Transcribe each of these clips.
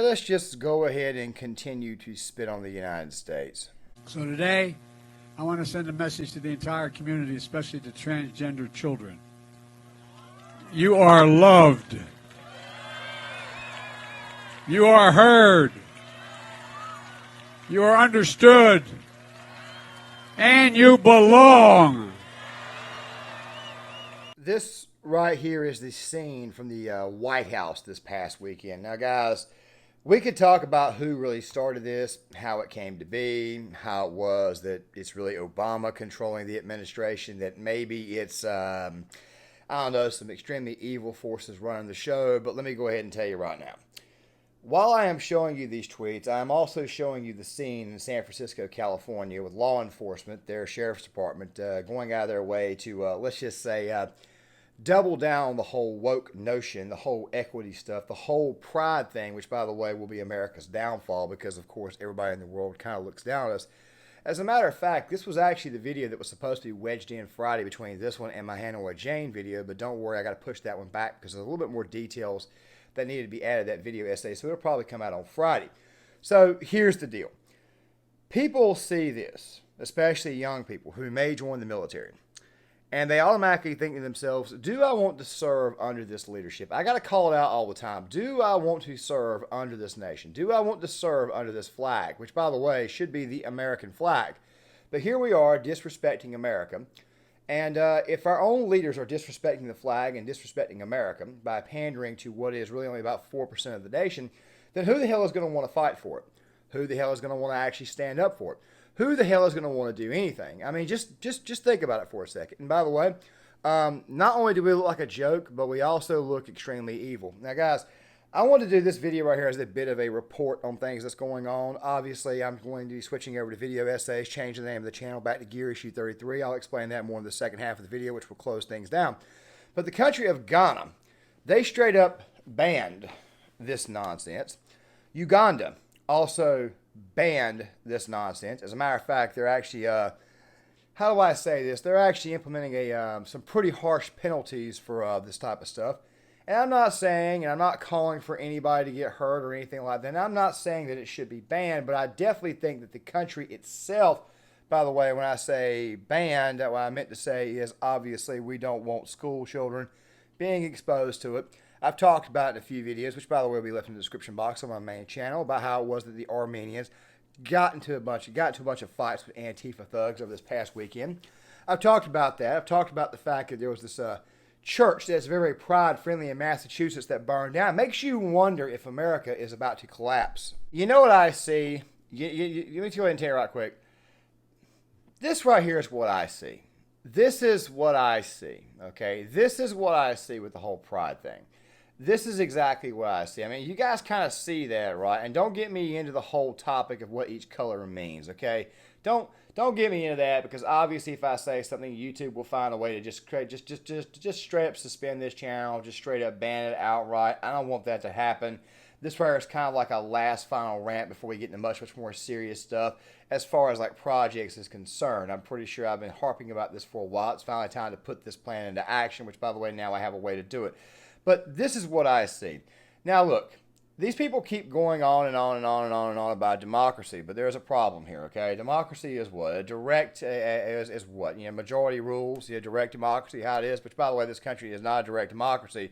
us just go ahead and continue to spit on the United States. So today, I want to send a message to the entire community, especially to transgender children. You are loved. You are heard. You are understood. And you belong. This right here is the scene from the White House this past weekend. Now, guys, we could talk about who really started this, how it came to be, how it was that it's really Obama controlling the administration, that maybe it's, I don't know, some extremely evil forces running the show. But let me go ahead and tell you right now. While I am showing you these tweets, I am also showing you the scene in San Francisco, California, with law enforcement, their sheriff's department, going out of their way to, let's just say, double down on the whole woke notion, the whole equity stuff, the whole pride thing, which, by the way, will be America's downfall because, of course, everybody in the world kind of looks down on us. As a matter of fact, this was actually the video that was supposed to be wedged in Friday between this one and my Hanoi Jane video, but don't worry, I got to push that one back because there's a little bit more details that needed to be added to that video essay, so it'll probably come out on Friday. So here's the deal. People see this, especially young people who may join the military, and they automatically think to themselves, do I want to serve under this leadership? I got to call it out all the time. Do I want to serve under this nation? Do I want to serve under this flag, which, by the way, should be the American flag? But here we are disrespecting America. And if our own leaders are disrespecting the flag and disrespecting America by pandering to what is really only about 4% of the nation, then who the hell is going to want to fight for it? Who the hell is going to want to actually stand up for it? Who the hell is going to want to do anything? I mean, just think about it for a second. And by the way, not only do we look like a joke, but we also look extremely evil. Now, guys, I want to do this video right here as a bit of a report on things that's going on. Obviously, I'm going to be switching over to video essays, changing the name of the channel back to Gear Issue 33. I'll explain that more in the second half of the video, which will close things down. But the country of Ghana, they straight up banned this nonsense. Uganda also banned this nonsense. As a matter of fact, they're actually, how do I say this? They're actually implementing some pretty harsh penalties for this type of stuff. And I'm not saying, and I'm not calling for anybody to get hurt or anything like that. And I'm not saying that it should be banned, but I definitely think that the country itself, by the way, when I say banned, what I meant to say is obviously we don't want school children being exposed to it. I've talked about it in a few videos, which, by the way, will be left in the description box on my main channel, about how it was that the Armenians got into a bunch of fights with Antifa thugs over this past weekend. I've talked about that. I've talked about the fact that there was this church that's very pride-friendly in Massachusetts that burned down. It makes you wonder if America is about to collapse. You know what I see? Let me go ahead and tell you right quick. This right here is what I see. This is what I see, okay? This is what I see with the whole pride thing. This is exactly what I see. I mean, you guys kind of see that, right? And don't get me into the whole topic of what each color means, okay? Don't get me into that, because obviously if I say something, YouTube will find a way to just straight up suspend this channel, just straight up ban it outright. I don't want that to happen. This right here is kind of like a last final rant before we get into much more serious stuff as far as like projects is concerned. I'm pretty sure I've been harping about this for a while. It's finally time to put this plan into action, which, by the way, now I have a way to do it. But this is what I see. Now, look, these people keep going on and on and on and on and on about democracy, but there's a problem here, okay? Democracy is what? A direct is what? You know, majority rules, direct democracy, how it is. But by the way, this country is not a direct democracy.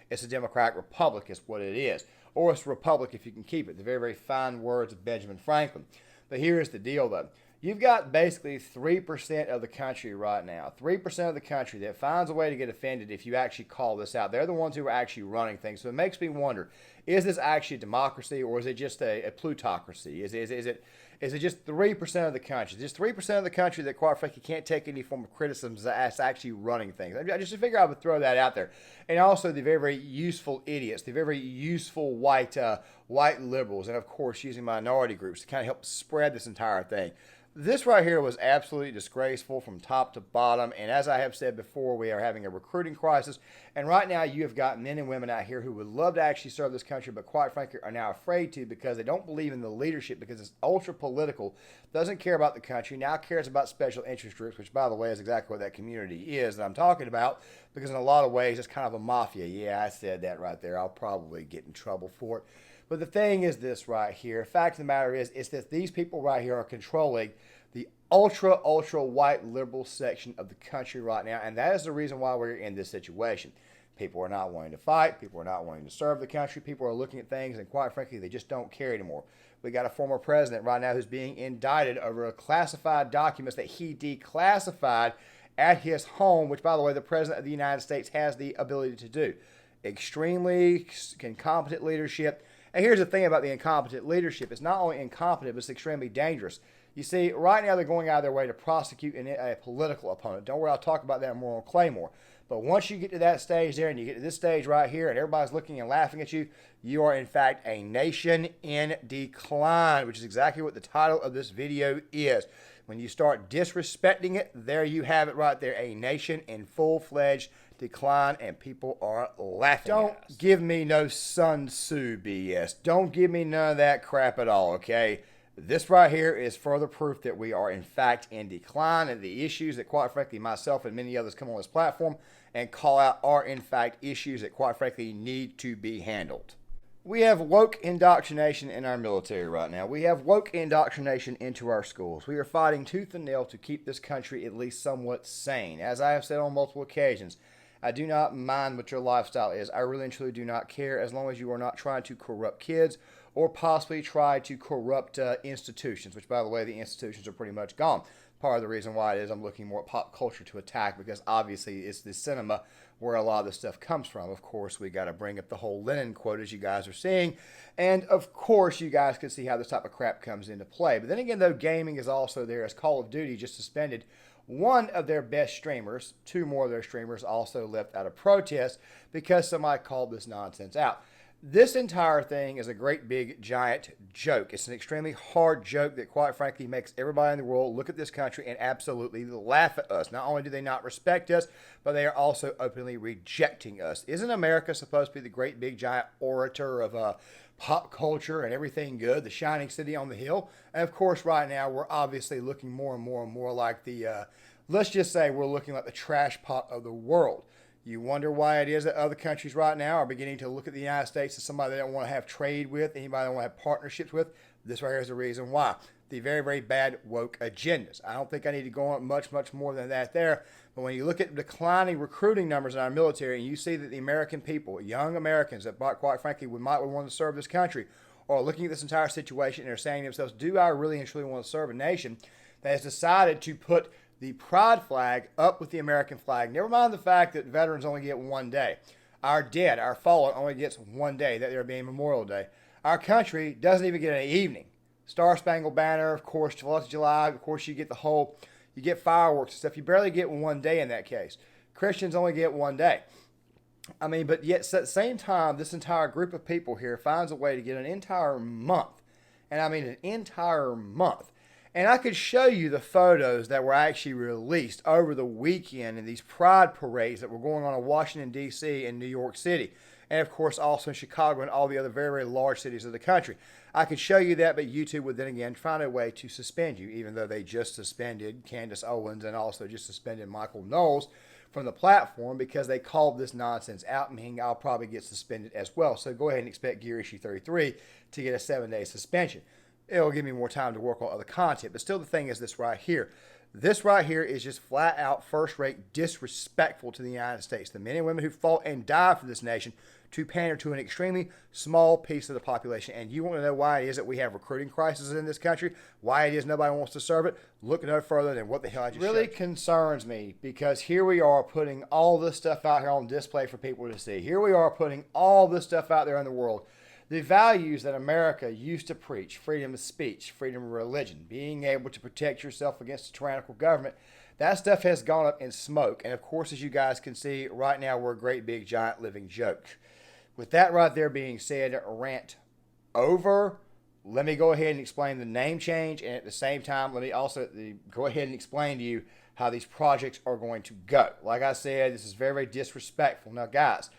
It's a democratic republic is what it is. Or it's a republic if you can keep it. The very, very fine words of Benjamin Franklin. But here's the deal, though. You've got basically 3% of the country right now, 3% of the country that finds a way to get offended if you actually call this out. They're the ones who are actually running things. So it makes me wonder, is this actually a democracy, or is it just a plutocracy? Is it just 3% of the country? Just 3% of the country that, quite frankly, can't take any form of criticism that's actually running things. I just figure I would throw that out there. And also the very, very useful idiots, the very, very useful white liberals, and, of course, using minority groups to kind of help spread this entire thing. This right here was absolutely disgraceful from top to bottom, and as I have said before, we are having a recruiting crisis, and right now you have got men and women out here who would love to actually serve this country, but quite frankly are now afraid to because they don't believe in the leadership, because it's ultra political, doesn't care about the country, now cares about special interest groups, which, by the way, is exactly what that community is that I'm talking about, because in a lot of ways it's kind of a mafia. Yeah, I said that right there. I'll probably get in trouble for it. But the thing is this right here. Fact of the matter is that these people right here are controlling the ultra, ultra white liberal section of the country right now. And that is the reason why we're in this situation. People are not wanting to fight. People are not wanting to serve the country. People are looking at things, and quite frankly, they just don't care anymore. We got a former president right now who's being indicted over classified documents that he declassified at his home, which, by the way, the president of the United States has the ability to do. Extremely incompetent leadership. And here's the thing about the incompetent leadership. It's not only incompetent, but it's extremely dangerous. You see, right now they're going out of their way to prosecute a political opponent. Don't worry, I'll talk about that more on Claymore. But once you get to that stage there and you get to this stage right here and everybody's looking and laughing at you, you are in fact a nation in decline, which is exactly what the title of this video is. When you start disrespecting it, there you have it right there, a nation in full-fledged decline, and people are laughing at us. Don't give me no Sun Tzu BS. Don't give me none of that crap at all, okay? This right here is further proof that we are in fact in decline, and the issues that quite frankly myself and many others come on this platform and call out are in fact issues that quite frankly need to be handled. We have woke indoctrination in our military right now. We have woke indoctrination into our schools. We are fighting tooth and nail to keep this country at least somewhat sane. As I have said on multiple occasions, I do not mind what your lifestyle is. I really and truly do not care as long as you are not trying to corrupt kids or possibly try to corrupt institutions, which, by the way, the institutions are pretty much gone. Part of the reason why it is I'm looking more at pop culture to attack, because obviously it's the cinema where a lot of this stuff comes from. Of course, we got to bring up the whole Lenin quote, as you guys are seeing. And, of course, you guys can see how this type of crap comes into play. But then again, though, gaming is also there, as Call of Duty just suspended one of their best streamers. Two more of their streamers also left out of protest because somebody called this nonsense out. This entire thing is a great big giant joke. It's an extremely hard joke that quite frankly makes everybody in the world look at this country and absolutely laugh at us. Not only do they not respect us, but they are also openly rejecting us. Isn't America supposed to be the great big giant orator of pop culture and everything good, the shining city on the hill? And of course right now we're obviously looking more and more and more like the, let's just say we're looking like the trash pot of the world. You wonder why it is that other countries right now are beginning to look at the United States as somebody they don't want to have trade with, anybody they don't want to have partnerships with. This right here is the reason why. The very, very bad woke agendas. I don't think I need to go on much more than that there. But when you look at declining recruiting numbers in our military and you see that the American people, young Americans that quite frankly might want to serve this country, are looking at this entire situation and are saying to themselves, do I really and truly want to serve a nation that has decided to put the pride flag up with the American flag? Never mind the fact that veterans only get one day. Our dead, our fallen only gets one day, that there being Memorial Day. Our country doesn't even get an evening. Star Spangled Banner, of course, 4th of July, of course, you get fireworks and stuff. You barely get one day in that case. Christians only get one day. I mean, but yet at the same time, this entire group of people here finds a way to get an entire month. And I mean an entire month. And I could show you the photos that were actually released over the weekend in these pride parades that were going on in Washington, D.C. and New York City. And, of course, also in Chicago and all the other very, very large cities of the country. I could show you that, but YouTube would then again find a way to suspend you, even though they just suspended Candace Owens and also just suspended Michael Knowles from the platform because they called this nonsense out, meaning I'll probably get suspended as well. So go ahead and expect Gear Issue 33 to get a 7-day suspension. It'll give me more time to work on other content. But still, the thing is this right here. This right here is just flat out first-rate disrespectful to the United States. The men and women who fought and died for this nation to pander to an extremely small piece of the population. And you want to know why it is that we have recruiting crises in this country? Why it is nobody wants to serve it? Look no further than what the hell I just really showed. Concerns me because here we are putting all this stuff out here on display for people to see. Here we are putting all this stuff out there in the world. The values that America used to preach, freedom of speech, freedom of religion, being able to protect yourself against a tyrannical government, that stuff has gone up in smoke. And of course, as you guys can see, right now we're a great big giant living joke. With that right there being said, rant over. Let me go ahead and explain the name change. And at the same time, let me also go ahead and explain to you how these projects are going to go. Like I said, this is very, very disrespectful. Now, guys,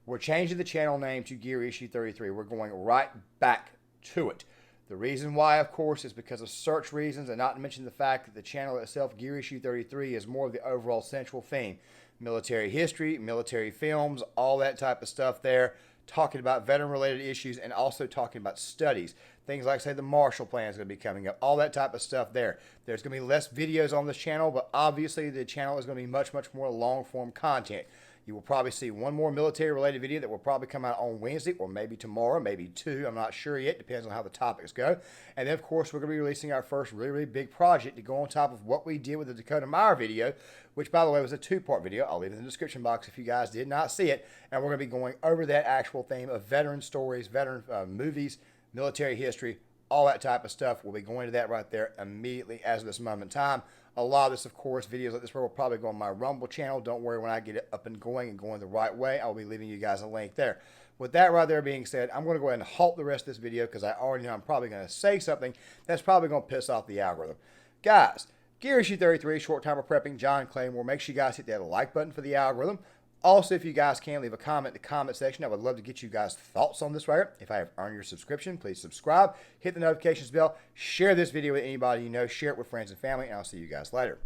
we're changing the channel name to Gear Issue 33. We're going right back to it. The reason why, of course, is because of search reasons, and not to mention the fact that the channel itself, Gear Issue 33, is more of the overall central theme. Military history, military films, all that type of stuff there. talking about veteran-related issues and also talking about studies. Things like, say, the Marshall Plan is going to be coming up, all that type of stuff there. There's going to be less videos on this channel, but obviously the channel is going to be much, much more long-form content. You will probably see one more military-related video that will probably come out on Wednesday or maybe tomorrow, maybe two. I'm not sure yet. Depends on how the topics go. And then, of course, we're going to be releasing our first really, really big project to go on top of what we did with the Dakota Meyer video, which, by the way, was a two-part video. I'll leave it in the description box if you guys did not see it. And we're going to be going over that actual theme of veteran stories, veteran movies, military history, all that type of stuff. We'll be going to that right there immediately as of this moment in time. A lot of this, of course, videos like this will probably go on my Rumble channel. Don't worry, when I get it up and going the right way, I'll be leaving you guys a link there. With that right there being said, I'm going to go ahead and halt the rest of this video because I already know I'm probably going to say something that's probably going to piss off the algorithm. Guys, Gear Issue 33, Short Timer Prepping, John Claymore. Make sure you guys hit that like button for the algorithm. Also, if you guys can, leave a comment in the comment section. I would love to get you guys' thoughts on this right here. If I have earned your subscription, please subscribe, hit the notifications bell, share this video with anybody you know, share it with friends and family, and I'll see you guys later.